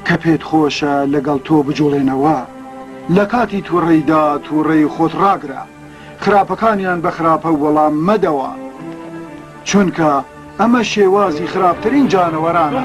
کە پێت خۆشە لەگەڵ تۆ بجوڵێنەوە لە کاتی تووڕێیدا تووڕێی خۆت ڕاگرە خراپەکانیان بە خراپە وەڵام مەدەوە چونکە ئەمە شێوازی خراپترین جانەوەرانە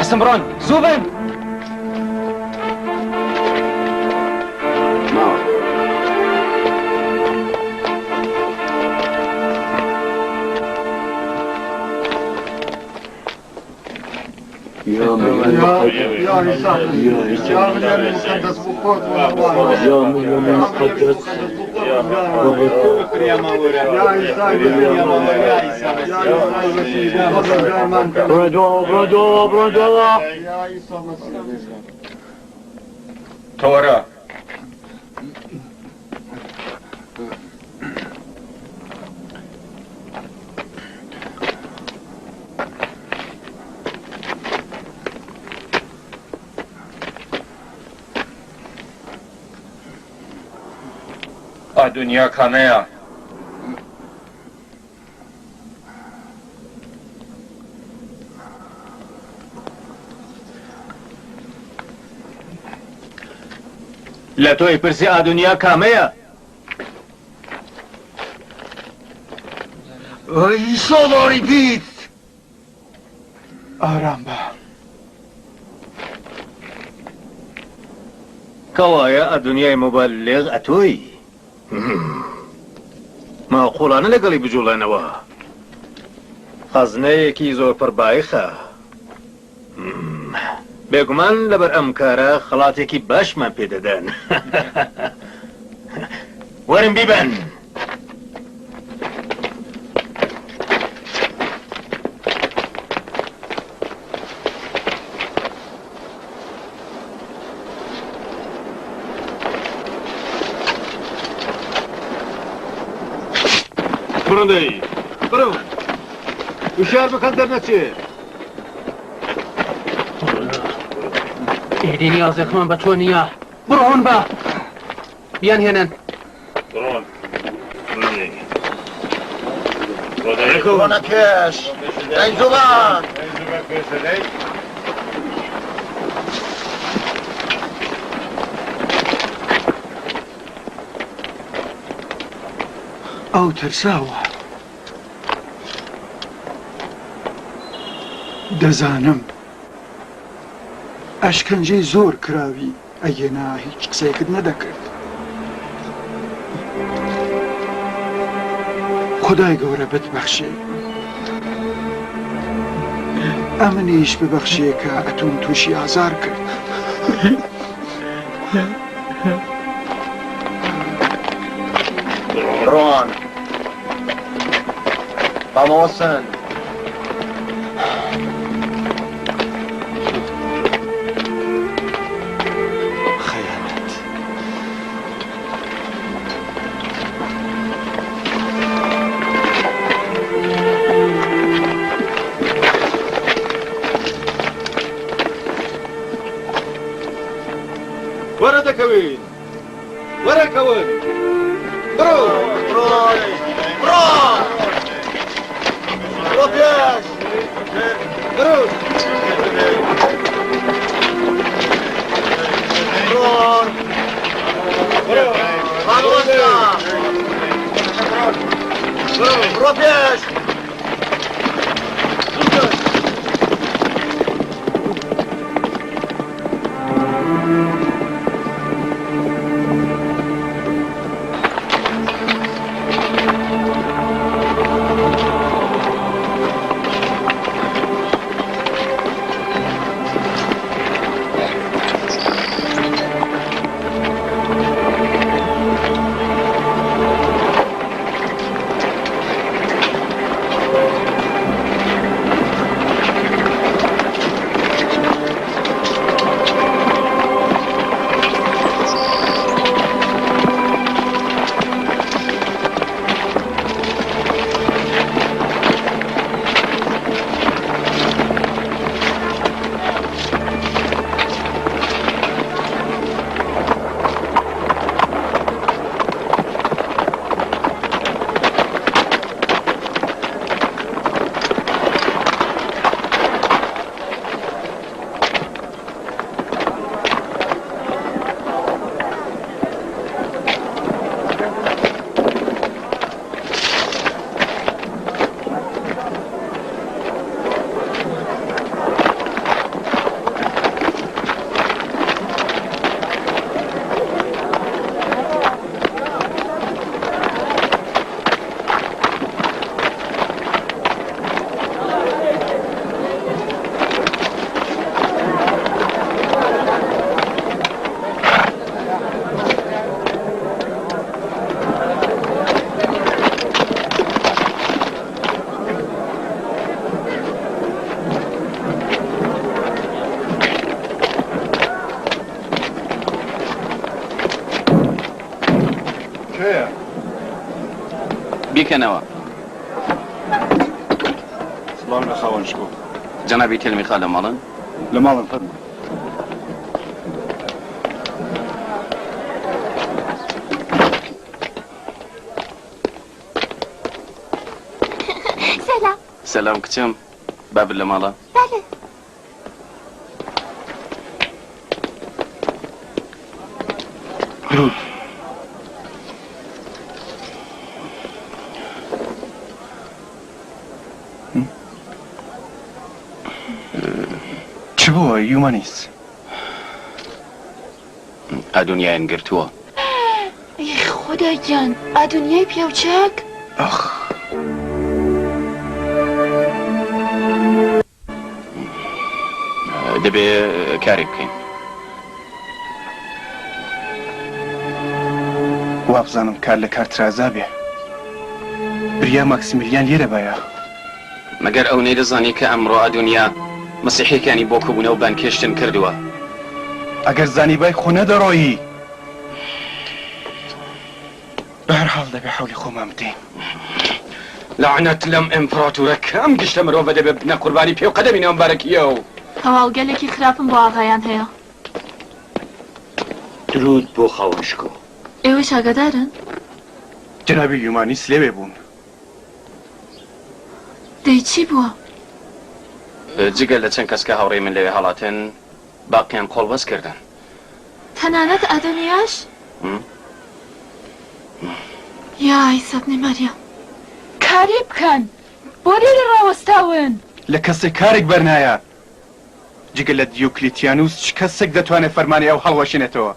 حسنبران زوبن برودو تورا دنیا کامەیە لە تۆی پرسی ئادونیا کامەیە ئەی ساڵاری بیت ئارام بە کەوایە ئەدونیای مۆبەلێغ ئەتۆی ماقوڵانە لەگەڵی بجوڵێنەوە خەزنەیەکی زۆر پڕبایخە بێگومان لەبەر ئەم کارە خەڵاتێکی باشمان پێدەدەن وەرن بیبەن بڕۆدەی بڕۆ وشار بکەن دەرنەچێ ئێدی نیازێکمان بە تۆ نییە بڕۆن بە بیان هێنن بڕۆنە پێش ئەی زوبان ئەو ترساوە دەزانم ئەشکەنجەی زۆر کراوی ئەگەنا هیچ قسەیەکت نەدەکرد. خدای گەورە بتبەخشێ، ئەمنیش ببەخشێ کە ئەتۆم تووشی ئازار کرد. ڕۆن بەمۆسن خەیانەت. وەرە دەکەوین وەرەکەون بڕۆ بڕۆ بڕۆ پێش بڕۆ بڕۆن بڕۆ مامۆستا بڕۆ پێش بیکەنەوە. سڵام لە خاوەنشکۆ. جەنابی تلمیخا لە ماڵن؟ لە ماڵم فەرمووی. سلام. سەلام کچم، بابل لە ماڵە؟ بله. چ بووە یومانیس؟ ئەدونیایان گرتووە. ای خدای جان، ئەدونیای پیاوچاک؟ ئەخ دەبێ کارێک بکەین. وابزانم کار لە کارترازا بێ. بریا ماکسیمیلیان لێرە بایە. مەگەر ئەو نەیدەزانی کە ئەمڕۆ ئەدونیا مەسیحیەکانی بۆ کۆبوونە و بانکێشتن کردووە. ئەگەر زانیبای خۆ نەدەڕۆیی بەهەرحاڵ دەبێ حەولی خۆمان بدەین. لەعنەت لەم ئیمپراتورە کەم گشتە مرۆڤە دەبێ بنە قوربانی پێ و قەدەمی نێوانبارەکیە و هەواڵگەلێکی خراپم بۆ ئاغایان هەیە. درود بۆ خاوەنشکۆ. ئێوە شاگەدارن؟ جنابی یومانیس لێوێ بوون. دەی چی بووە؟ جگەل لە چەند کەس کە هاوڕێی من لەوێ هەڵاتن باقییان قۆڵبەست کردن. تەنانەت ئەدونیاش؟ یای سەبنی مەریەم، کاری بکەن بۆ لێرە ڕاوەستاون. لە کەسێک کارێک بەرنایە. جگە لە دیوکلیتیانوس چ کەسێک دەتوانێت فەرمانی ئەو هەڵوەشێنێتەوە؟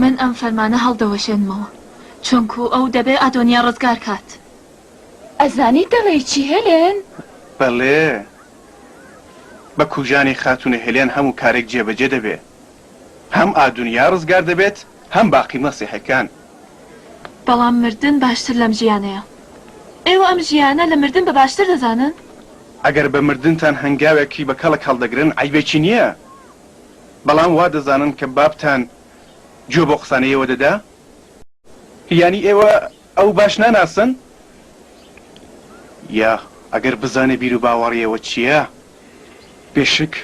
من ئەم فەرمانە هەڵدەوەشێنمەوە چونکو ئەو دەبێ ئادۆنیا ڕزگار کات. ئەزانی دەڵێ چی هێلێن؟ بەڵێ بە کوژانی خاتونە هێلێن هەموو کارێک جێبەجێ دەبێ، هەم ئادونیا ڕزگار دەبێت هەم باقی مەسیحەکان. بەڵام مردن باشتر لەم ژیانەیە. ئێوە ئەم ژیانە لە مردن بە باشتر دەزانن؟ ئەگەر بە مردنتان هەنگاوێکی بە کەڵک هەڵدەگرن عیبێکی نییە، بەڵام وا دەزانن کە بابتان گوێ بۆ قسانەیەوە دەدا؟ یانی ئێوە ئەو باش ناناسن؟ یا ئەگەر بزانێ بیر و باوەڕیەوە چییە بێشک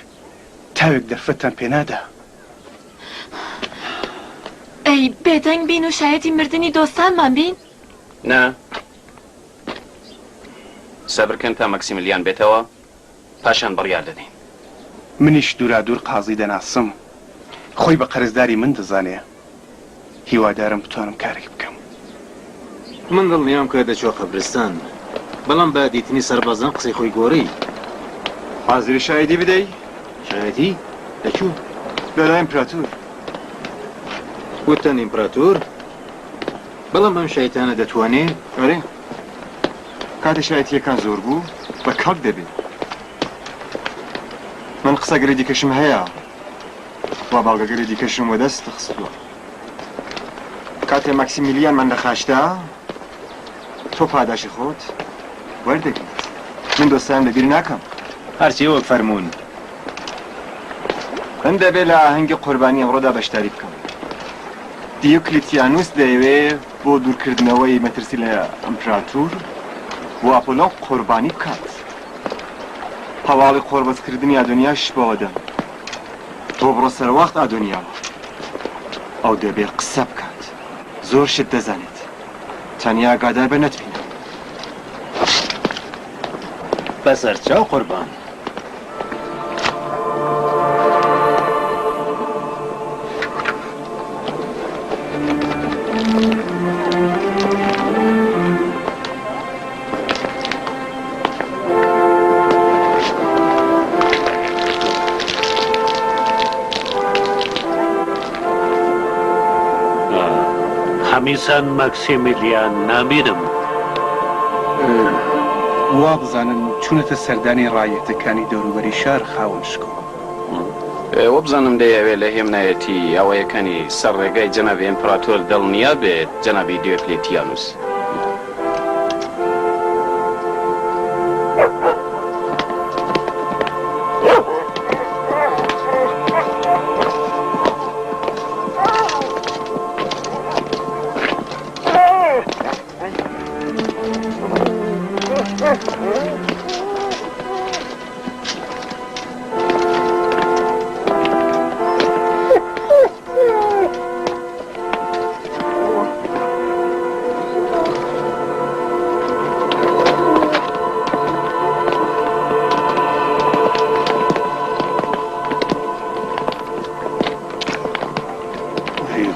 تاوێک دەرفەتان پێنادا. ئەی بێدەنگ بین و شایەتی مردنی دۆستانمان بین؟ نا سەبرکەن تا مەکسیملیان بێتەوە پاشان بڕیار دەدەین. منیش دوورا دوور قازی دەناسم، خۆی بە قەرزداری من دەزانێ، هیوادارم بتوانم کارێک بکەم. من دڵنیام کە دەچوە قەبرستان، بەڵام بە دیتنی سەربازان قسەی خۆی گۆڕی. حازری شایدی بدەی؟ شایەتی؟ دەچوو؟ لەلای ئیمپراتور. وتەن ئیمپراتۆر؟ بەڵام ئەم شایەتانە دەتوانێت؟ ئەرێ کاتە شایەتیەکان زۆر بوو بە کەڵک دەبێت. من قسەگەری دیکەشم هەیە، وا باڵگەگەری دیکەشم وەدەست خستووە. کاتێ مەکسیمیلیان من دەخاشتا تۆ پاداشی خۆت وەردەگریت. من دۆستان لەبیر ناکەم. هەرچی وەک فەرموون. من دەبێت لە ئاهەنگی قوربانی ئەمڕۆدا بەشداری بکەم. دیوکلیتیانوس دەیەوێت بۆ دوورکردنەوەی مەترسی لە ئەمپراتور بۆ ئاپۆلۆن قوربانی بکات. هەواڵی قۆربەتکردنی ئادۆنیاش بەوە دەم. تۆ بڕۆ سەرەوەخت ئادۆنیاوە، ئەو دەبێت قسە بکات، زۆر شت دەزانێت، تەنیا ئاگادار بە نەتبینە. بەسەر چاو قوربان. هەمیسان مەکسیمیلیان نامێنم. وا بزانن چوونەتە سەردانی ڕایەتەکانی دەوروبەری شار خاوەنشکۆ. ئێوە بزانم دەیەوێت لە هێمنایەتی ئەوەیەکانی سەر ڕێگای جەنابی ئیمپراتۆر دڵنیا بێت جەنابی دیوکلیتیانوس.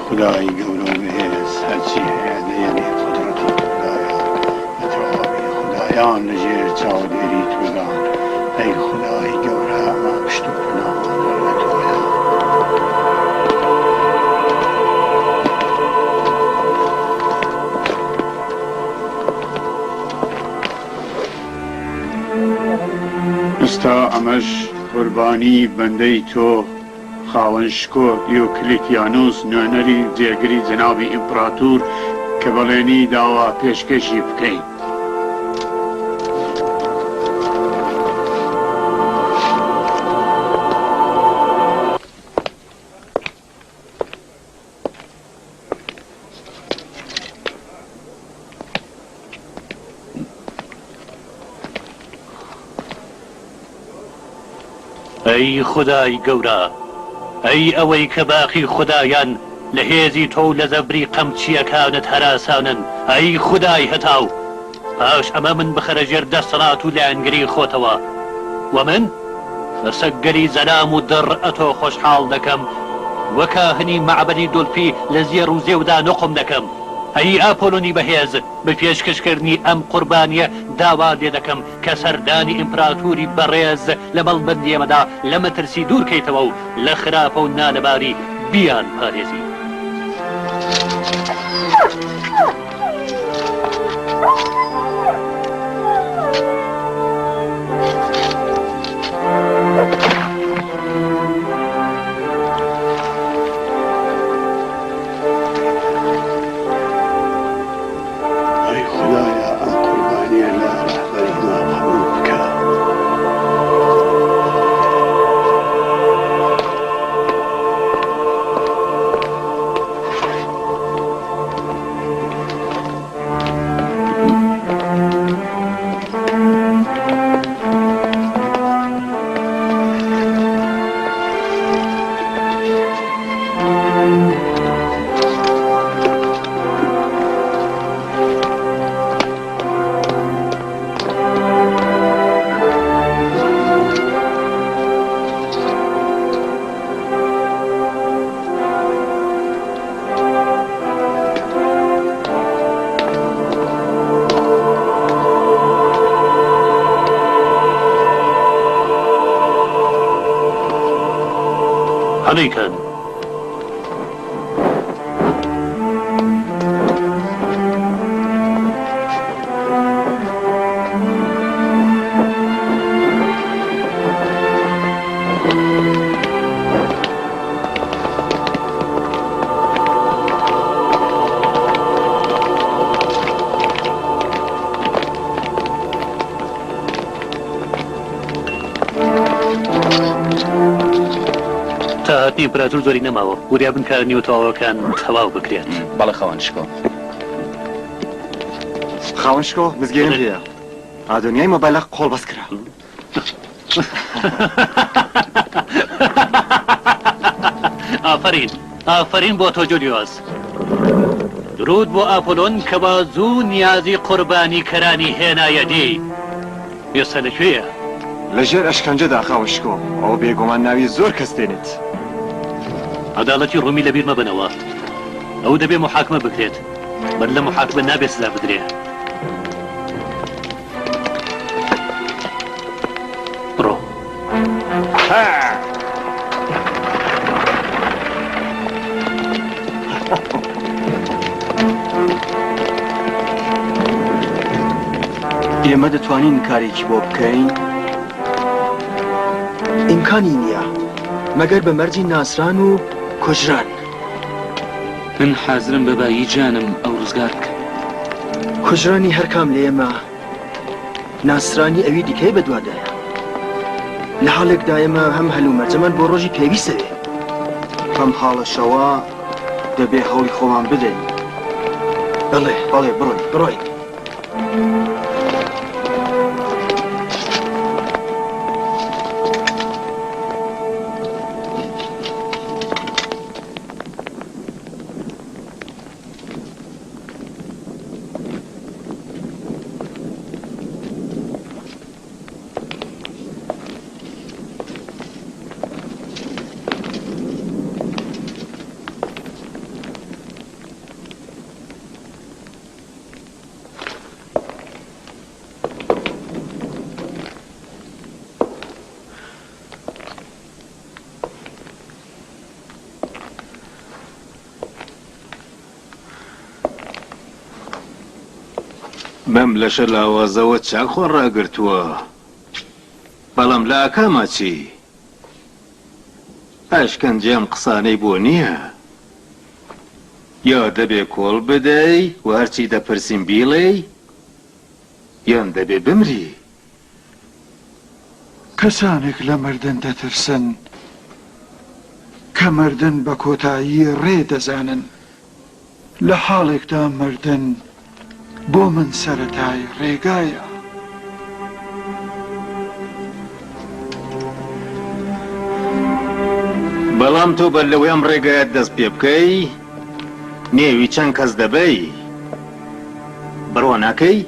خدای گەورە و بەهێز هەرچی هەیە دەیەنێ قودرەتی خدایە بەتەواوی خدایان لەژێر چاودێری تۆدان. ئەی خدای گەورە ئەمە پشت و پناهمان لە تۆیە. ئێستا ئەمەش قوربانی بەندەی تۆ خاوەنشکۆ دیوکلیتیانوس نوێنەری جێگری جەنابی ئیمپراتور کە بەڵێنی داوا پێشکەشی بکەین. ئەی خدای گەورە، ئەی ئەوەی کە باقی خدایان لە هێزی تۆ لە زەبری قەمچیەکانت هەراسانن، ئەی خدای هەتاو پاش ئەمە من بخەرە ژێر دەسەڵات و لایەنگری خۆتەوە، و من بە سەگگەری زەلام و دڕ ئەتۆ خۆشحاڵ دەکەم، وەکە هەنی مەعبەدی دولفی لە زێر و زێودا نۆقم دەکەم. ئەی ئاپۆلۆنی بەهێز بە پێشکەشکردنی ئەم قوربانیە داوا لێ دەکەم کە سەردانی ئیمپراتوری بەڕێز لە بەڵبندیەمەدا لە مەترسی دوورکەیتەوە و لە خراپە و نالەباری بیان پارێزی. هەڵیکەن ئیمپراتور زۆری نەماوە وریا بنکار نیوتەواوەکان تەواو بکرێت. بەڵێ خاوەنشکۆ خاوەنشکۆ مزگەرم هەیە ئادۆنیای مۆبایلە قۆڵ بەس کرا. ئافرین بۆ تۆ جولیۆس. درود بۆ ئاپۆلۆن کە بە زوو نیازی قوربانی کەرانی هێنایەتی. ئێستا لەکوێیە؟ لەژێر ئەشکەنجەدا خاوەنشکۆ ئەوە بێگومان ناوی زۆر کەس دێنێت. عەداڵەتی ڕوومی لەبیر مەبنەوە ئەو دەبێ محاکمە بکرێت بەر لە محاکمە نابێت سزا بدرێ. بڕۆ ئێمە دەتوانین کارێکی بۆ بکەین؟ ئیمکانی نییە مەگەر بە مەرجی ناسران و کوژران. من حازرم بە بایی جانم ئەو ڕزگار بکە. کوژرانی هەر کام لە ئێمە ناسرانی ئەوی دیکەی بەدوادایە. لە حاڵێکدا ئێمە هەم هەلومەرجەمان بۆ ڕۆژی پێویستەوێ. ئەم حاڵەشەوە دەبێ هەوڵی خۆمان بدەین. بەڵێ بەڵێ بڕۆین. بەم لەشە لاوازەوە چاک خۆ ڕاگرتووە بەڵام لە ئاکاما چی؟ ئەشکەنجەم قسانەی بۆ نییە یا دەبێ کۆڵ بدەی و هەرچی دەپرسیم بیڵێ یان دەبێ بمری. کەسانێک لە مردن دەترسن کە مردن بە کۆتایی ڕێ دەزانن. لە حاڵێکدا مردن بۆ من سەرەتای ڕێگایە. بەڵام تۆ بەر لەوەی ئەم ڕێگایەت دەست پێ بکەی نێوی چەند کەس دەبەی بڕۆ ناکەی؟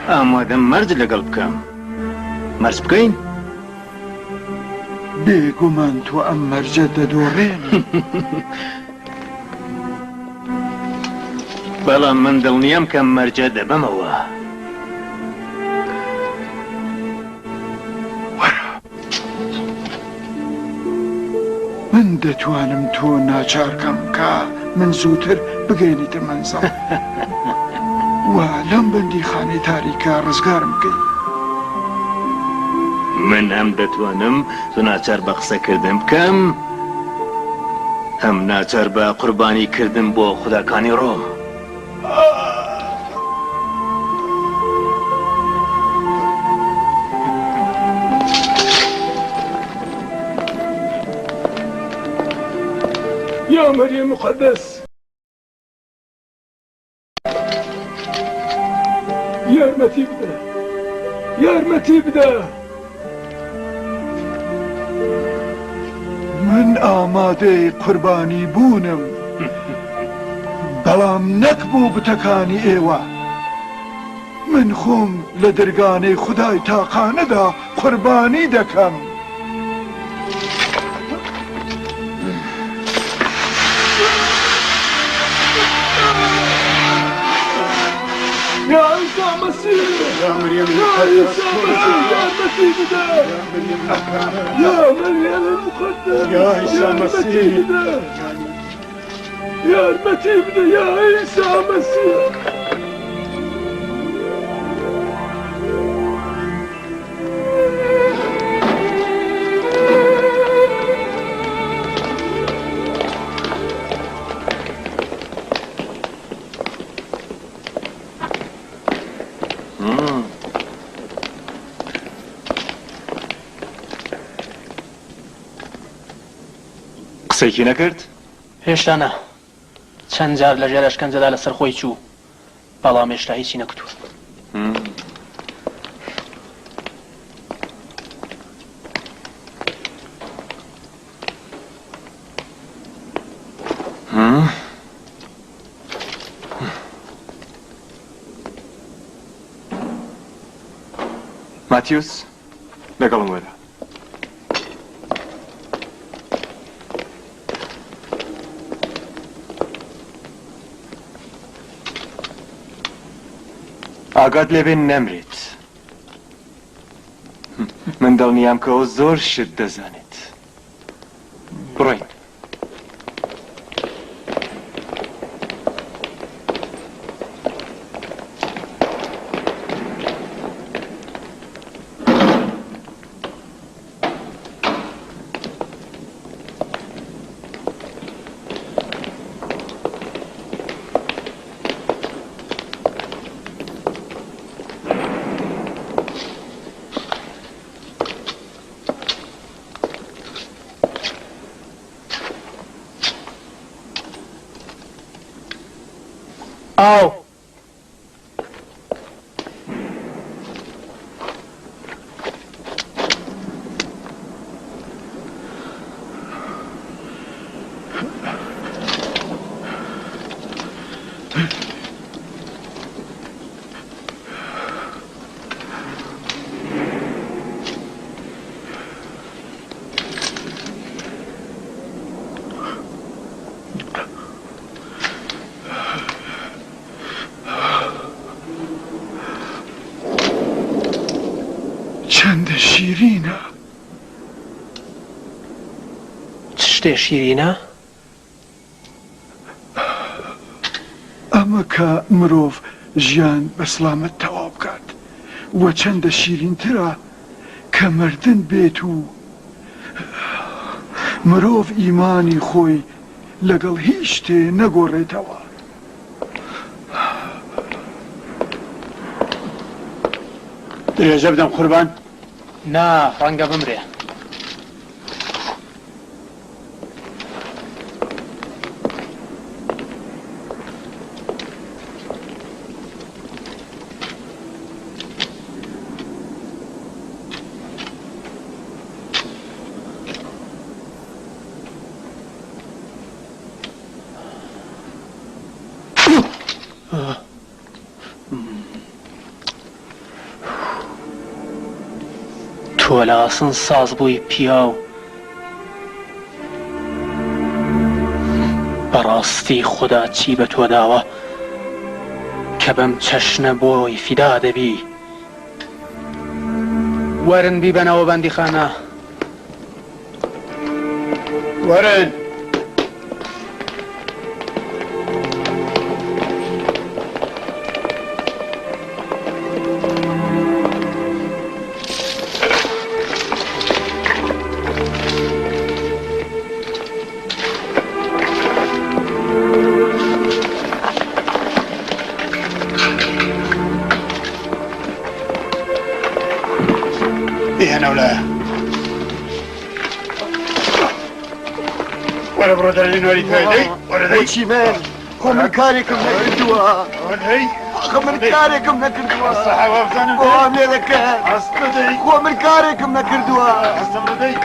ئامادەم مەرج لەگەڵ بکەم. مەرج بکەین؟ بێگومان تۆ ئەم مەرجە دەدۆڕێن. بەڵام من دڵنیام کە مەرجە دەبەمەوە. من دەتوانم تۆ ناچارکەم کە من زووتر بگەێنیتە مەنزڵ و لەم بەندی خانەی تاریکە ڕزگارم بکەی. من هەم دەتوانم تۆ ناچار بە قسەکردن بکەم، هەم ناچار بە قوربانی کردن بۆ خوداکانی ڕۆم. يا مريم مقدس يارمتي بدا يارمتي بدا من ئامادەی قوربانی بوونم بەڵام نەکبوو بتەکانی ئێوە. من خۆم لە دەرگانەی خودای تاقانەدا قوربانی دەکەم. يا عيسى مسيح يا مريم المقدس يا مسيح يا مريم المقدس يا عيسى مسيح يا المسيح يا عيسى مسيح قسەیکی نەکرد؟ هێشتا نا. چەند جار لە ژێر ئەشکەنجەدا لەسەر خۆی چوو، بەڵام هێشتا هیچی نەکوتووە. ماتیوس لەگەڵم وەرە. ئاگات لێبێن نەمرێت. من دڵنیام کە ئەو زۆر شت دەزانێت. بڕۆین. ئاو چەندە شیرینە. چ شتێ شیرینە؟ ئەمە کە مرۆڤ ژیان بە سڵامەت تەواو بکات و چەندە شیرینترە کە مردن بێت و مرۆڤ ئیمانی خۆی لەگەڵ هیچ شتێ نەگۆڕێتەوە. درێژە بدەم قوربان؟ نا، ڕەنگە بمرێ. تۆ لە ئاسن ساز بووی پیاو، بەڕاستی خوددا چی بە تۆ داوە کە بەم چەشنە بۆی فیدا دەبی وەرن بیبەنەوە بەندیخانە وەرن هنا ولا ولا برد لين ولي فايدي ولا ذي وشي مان خمر كاريكم نكردوا ولا ذي خمر كاريكم نكردوا الصحة وافزان وعامل لك أصل ذي خمر كاريكم نكردوا أصل ذي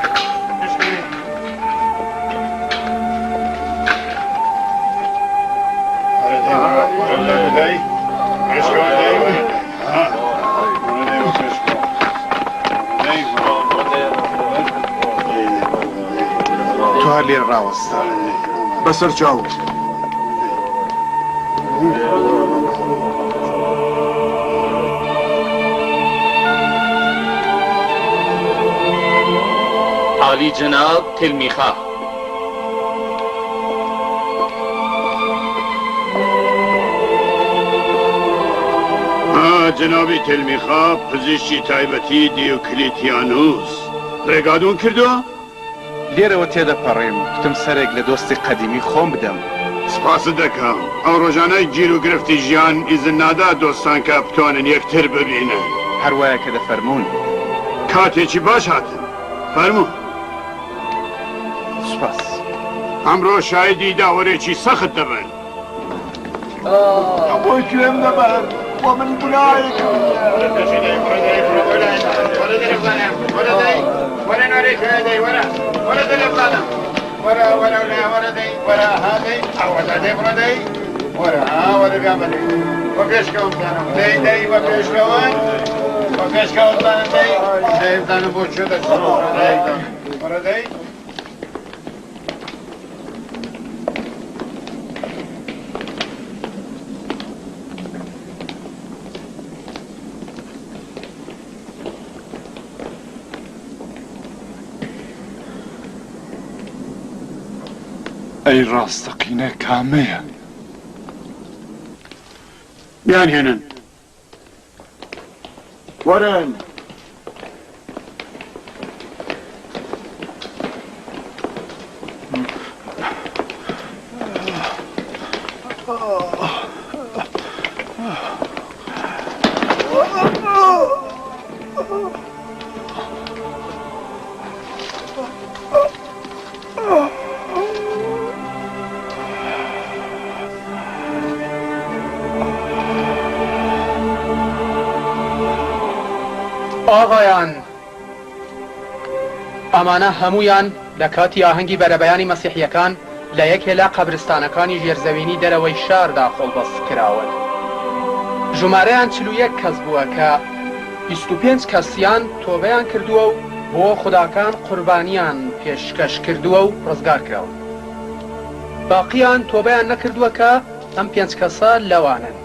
تو هەر لێر ڕاوەستا بەسەر چاوت عالی جناب تلمیخا جنابی تلمیخا پزیشکی تایبەتی دیوکلیتیانوس ڕێگادون کردووە؟ لێرەوە تێدەپەڕێم کوتم سەرێک لە دۆستی قەدیمی خۆم بدەم سپاست دەکەم ئەو ڕۆژانەی گیر و گرفتی ژیان ئیزن نادا دۆستان کە بتوانن یەکتر ببینن هەروایە کە دەفەرمون کاتێکی باش هاتن فەرموو سوپاس ئەمڕۆ شایدی داوەرێکی سەخت دەبن بۆی کوێم دەبەر بۆ من گوناهێکم ئەی ڕاستەقینە کامەیە بیان هێنن وەرن ئاغایان ئەمانە هەمویان لە کاتی ئاهەنگی بەرەبەیانی مەسیحیەکان لە یەکێ لە قەبرستانەکانی ژێرزەوینی دەرەوەی شاردا خۆڵبەست کراون ژمارەیان 41 کەس بووە کە 25 کەسیان تۆبەیان کردووە و بۆ خوداکان قوربانیان پێشکەش کردووە و ڕزگار کراوە باقییان تۆبەیان نەکردووە کە ئەم 5 کەسە لەوانن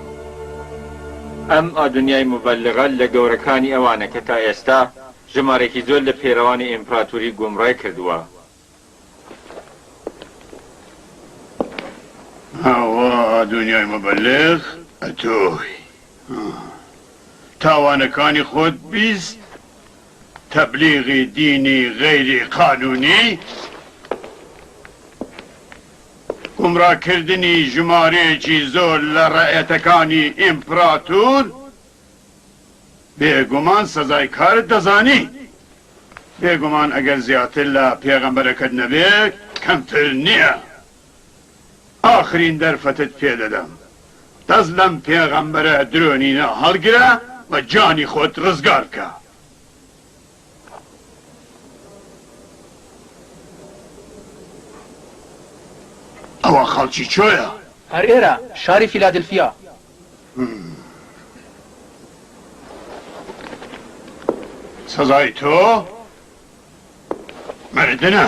ئەم ئادونیای مبەلغە لە گەورەکانی ئەوانە کە تا ئێستا ژمارێکی زۆر لە پێرەوانی ئیمپراتوری گومڕای کردووە ئەوە دنیای مەبەلغ ئەتۆی تاوانەکانی خۆت بیست تەبلیغی دینی غەیری قانونی گومڕاکردنی ژمارەیەکی زۆر لە ڕایەتەکانی ئیمپراتور بێگومان سەزای کارت دەزانی بێگومان ئەگەر زیاتر لە پێغەمبەرەکەت نەبێت کەمتر نییە ئاخرین دەرفەتت پێدەدەم دەست لەم پێغەمبەرە درۆنینە هەڵگرە بە جانی خۆت ڕزگار بکە ئەوە خەڵکی چۆیە؟ هەر ئێرە شاری فیلادلفیا سزای تۆ مردنە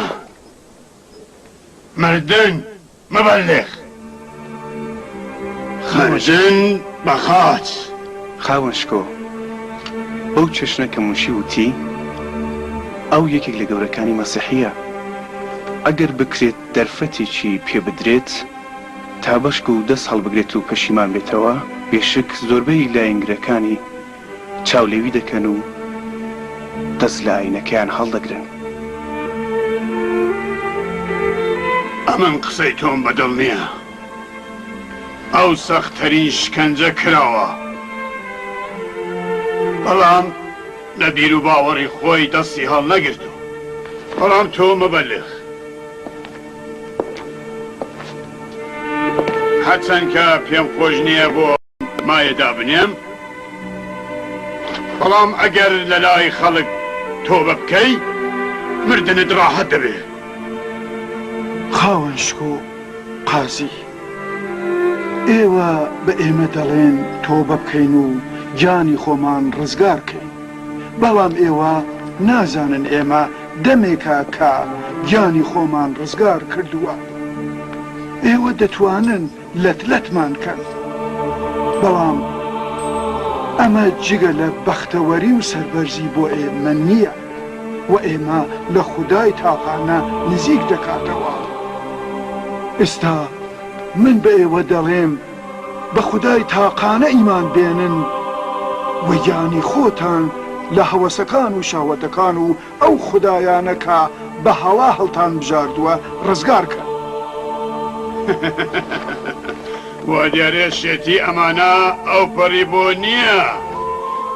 مردن مەبەلغ مردن بەخاچ خاوەنشکۆ ئەو چێشنە کە موشی وتی ئەو یەکێک لە گەورەکانی مەسیحیە ئەگەر بکرێت دەرفەتێکی پێ بدرێت تا بەشک و دەست هەڵبگرێت و پەشیمان بێتەوە بێشک زۆربەی لایەنگرەکانی چاولێوی دەکەن و دەست لە ئاینەکەیان هەڵدەگرن. ئەمن قسەی تۆم بەدڵ نییە. ئەو سەختترین شکەنجە کراوە، بەڵام لە بیر و باوەڕی خۆی دەستی هەڵ نەگرتو. بەڵام تۆ مەبەلغ، هەرچەند کە پێم خۆش نییە بۆ مایەدا بنێم، بەڵام ئەگەر لە لای خەڵک تۆبە بکەی مردنت ڕاحەت دەبێت. خاوەنشکۆ قازی، ئێوە بە ئێمە دەڵێن تۆبە بکەین و گیانی خۆمان ڕزگار کەین، بەڵام ئێوە نازانن ئێمە دەمێکە کە گیانی خۆمان ڕزگار کردووە. ئێوە دەتوانن لەتلەتمان کەن، بەڵام ئەمە جگە لە بەختەوەری و سەربەرزی بۆ ئێمە نییە و ئێمە لە خودای تاقانە نزیک دەکاتەوە. ئێستا من بە ئێوە دەڵێم بە خودای تاقانە ئیمان بێنن و گیانی خۆتان لە هەوەسەکان و شاوەتەکان و ئەو خودایانە کە بە هەوا هەڵتان بژاردووە ڕزگار کە. وا دیارێ شێتی ئەمانە ئەو پەڕی بۆ نییە،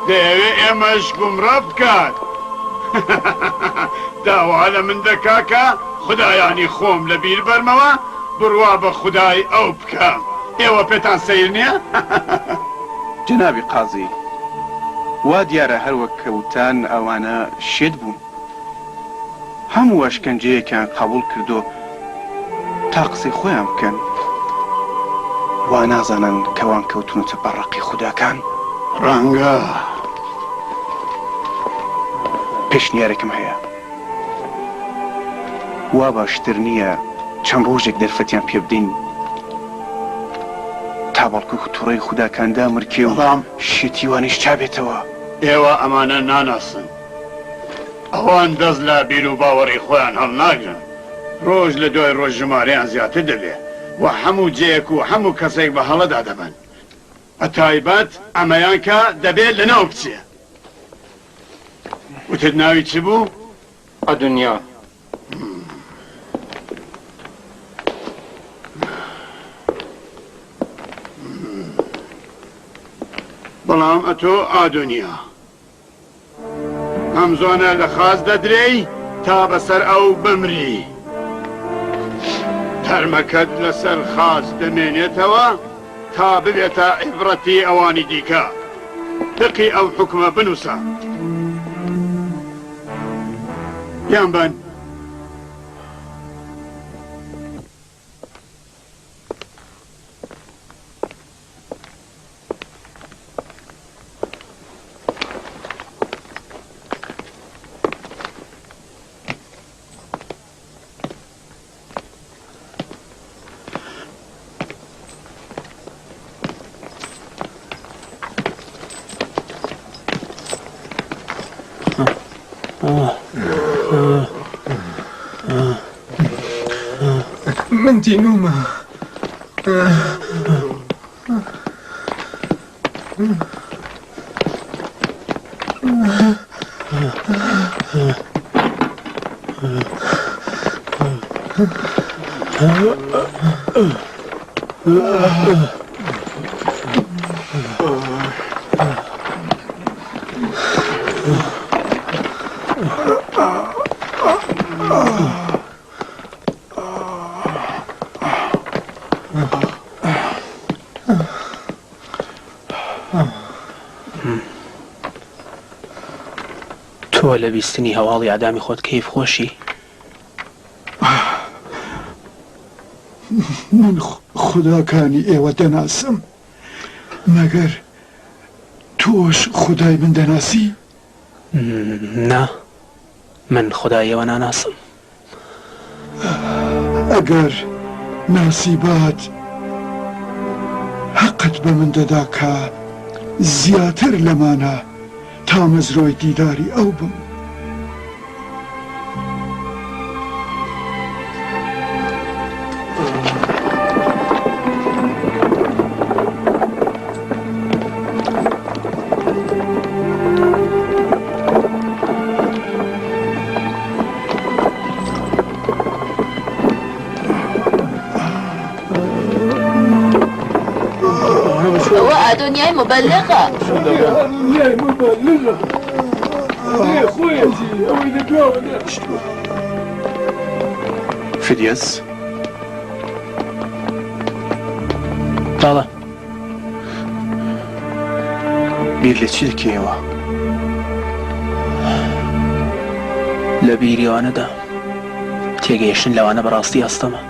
دەیەوێ ئێمەش گومڕە بکات. داوا لە من دەکا کە خودایانی خۆم لە بیر بەرمەوە بڕوا بە خودای ئەو بکەم. ئێوە پێتان سەیر نییە؟ جنابی قازی، وا دیارە هەروەک کەوتان ئەوانە شێت بوون، هەموو ئەشکەنجەیەکیان قبول کردو تا قسەی خۆیان بکەن، وا نازانن کەوان کەوتونەتە بەڕقی خوداکان. ڕەنگە پێشنیارێکم هەیە، وا باشتر نییە چەند ڕۆژێک دەرفەتیان پێ بدەین تا بەڵکو تووڕەی خوداکاندا مرکێ و شێتیوانیش چابێتەوە. ئێوە ئەمانە ناناسن، ئەوان دەست لە بیر و باوەڕی خۆیان هەڵ ناگرن. ڕۆژ لە دوای ڕۆژ ژمارەیان زیاتر دەبێت و هەموو جەیەک و هەموو کەسێک بە هەڵەدا دەبن. ئەتایبەت ئەمەیان کە دەبێت لەناو بچێ. وتت ناوی چ بوو؟ ئەدونیا. بەڵام ئەتۆ ئادونیا ئەم زۆنە لە خاز دەدرێی تا بەسەر ئەو بمری. تەرمەکەت لەسەر خاز دەمێنێتەوە تا ببێتە عیبرەتی ئەوانی دیکە. دقی ئەو حکومە بنووسە. یان بن. من دینومە. تۆ لە بیستنی هەواڵی ئادامی خۆت کەیف خۆشی؟ من خوداکانی ئێوە دەناسم، مەگەر تۆش خودای من دەناسی؟ نا، من خودای ئێوە ناناسم. ئەگەر ناسیبات حەقت بە من دەدا کە زیاتر لەمانە تا مەزرۆی دیداری ئەو بم. دنياي مبلغة دنياي مبلغة يا خويتي وين قاعدة فديس طالع بیر لە چی دەکەیەوە؟ لە بیریوانەدا تێگەیشتن لەوانە بەڕاستی هەستەمە.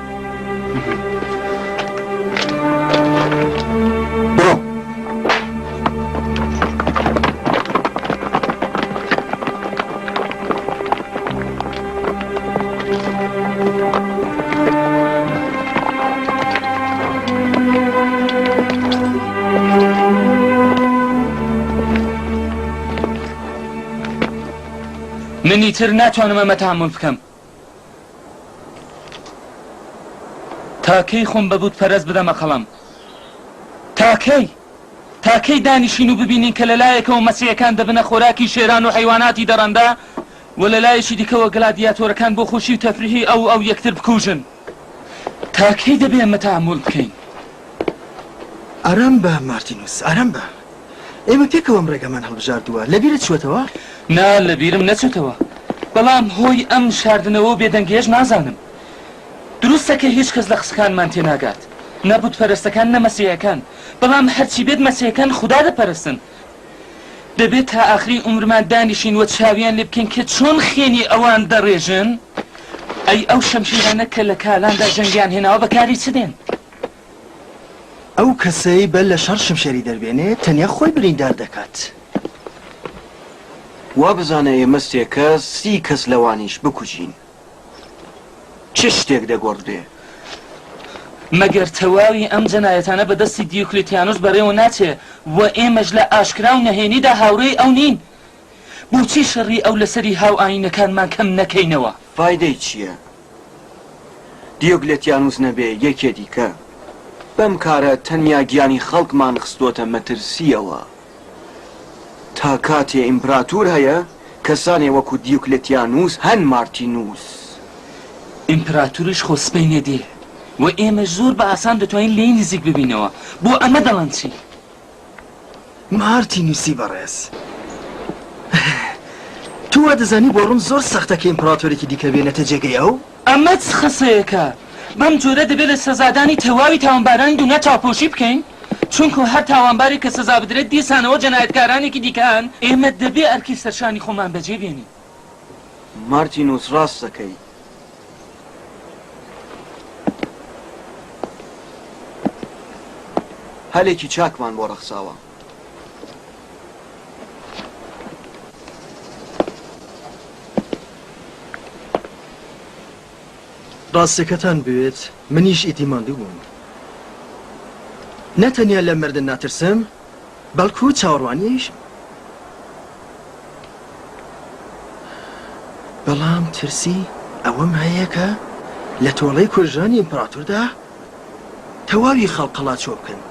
منی تر ناتوانم ئەمە تحمل بکەم. تاکەی خۆم بەبوت پەرست بدەمە قەڵەم. تاکەی دانیشین و ببینین کە لەلایەکەوە مەسیحەکان دەبنە خۆراکی شێران و حیواناتی دەڕەندا و لەلایەکی دیکەوە گلادیاتۆرەکان بۆ خۆشی و تەفریحی ئەو یەکتر بکوژن. تاکەی دەبێ ئەمە تحمل بکەین. ئارام بە مارتینوس، ئارام بە. ئێمە پێکەوەم ڕێگەمان هەڵبژاردووە. لەبیرت چوەتەوە؟ نا لەبیرم نەچێتەوە. بەڵام هۆی ئەم شاردنەوە و بێدەنگێژ نازانم. دروستە کە هیچ کەس لە قسەکانمان تێناگات. نەبوت پەرستەکان نە مەسیحەکان. بەڵام هەرچی بێت مەسیحەکان خوددا دەپەرستن. دەبێت تا ئاخری عومرمان دانیشین وە چاویان لێ بکەین کە چۆن خێنی ئەوان دەڕێژن. ئەی ئەو شەمشیرانە کە لە کالاندا ژەنگیان هێناوە بەکاری چ دێن؟ ئەو کەسەی بە لە شەڕ شمشێری دەربێنێت تەنیا خۆی بریندار دەکات. وا بزانە ئێمە سێ کەس 30 کەس لەوانیش بکوژین. چ شتێک دەگۆڕدرێ؟ مەگەر تەواوی ئەم جەنایەتانە بەدەستی دیوکلێتیانوس بەڕێوە ناچێ و ئێمەش لە ئاشکرا و نەهێنیدا هاوڕێی ئەو نین. بۆچی شەڕی ئەو لەسەری هاو ئاینەکانمان کەم نەکەینەوە؟ فایدەی چییە؟ دیوکلێتیانوس نەبێ یەکێ دیکە بەم کارە تەنیا گیانی خەڵکمان خستۆتە مەترسیەوە. تا کاتێ ئیمپراتور هەیە کەسانێ وەکو دیوکلێتیانوس هەن مارتینوس. ئیمپراتوریش خۆسپەی نێدێ و ئێمە زۆر بە ئاسان دەتوانین لێی نزیک ببینەوە. بۆ ئەمە دەڵێن چی؟ مارتینوسی بەڕێز، تو وا دەزانی بۆ ڕوون زۆر سەختە کە ئیمپراتۆرێکی دیکە بێنێتە جێگەی ئەو؟ ئەمە چ خەسەیەکە؟ بەم جۆرە دەبێت لە سەزادانی تەواوی تاوانبارانی دوونیا چاوپۆشی بکەین؟ چونکە هەر تاوانباری کە سزا بدرێت دیسانەوە جەنایەتکارانێکی دیکەن. ئێمە دەبێ ئەرکی سەرشانی خۆمان بەجێ بێنین. مارتینوس ڕاست دەکەی. هەلێکی چاکمان بۆ ڕەخساوە. ڕاستەکەتان بوێت منیش ئیتیماندوو بووم. نەتەنیا لە مردن ناترسم بەڵکو چاوەڕوانیش. بەڵام ترسی ئەوەم هەیە کە لە تۆڵەی کوژانی ئیمپراتوردا تەواوی خەڵقەڵات چۆ بکەن.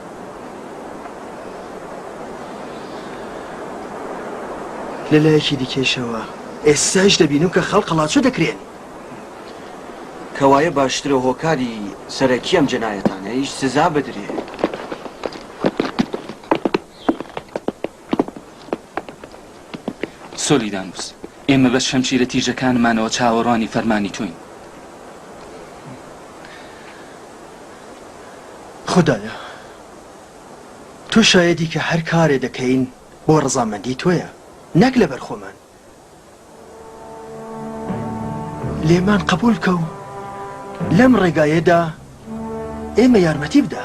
لەلایەکی دیکەشەوە ئێستاش دەبینم کە خەڵقەڵات چۆ دەکرێن. کەوایە باشترە هۆکاری سەرەکی ئەم جەنایەتانەیش سزا بدرێ. سۆلیدانوس، ئێمە بە شەمشیرە تیژەکانمانەوە چاوەڕوانی فەرمانی توین. خدایە، تۆ شایەدی کە هەر کارێ دەکەین بۆ ڕەزامەندی تۆیە، نەک لەبەر خۆمان. لێمان قبول بکە و لەم ڕێگایەدا ئێمە یارمەتی بدە.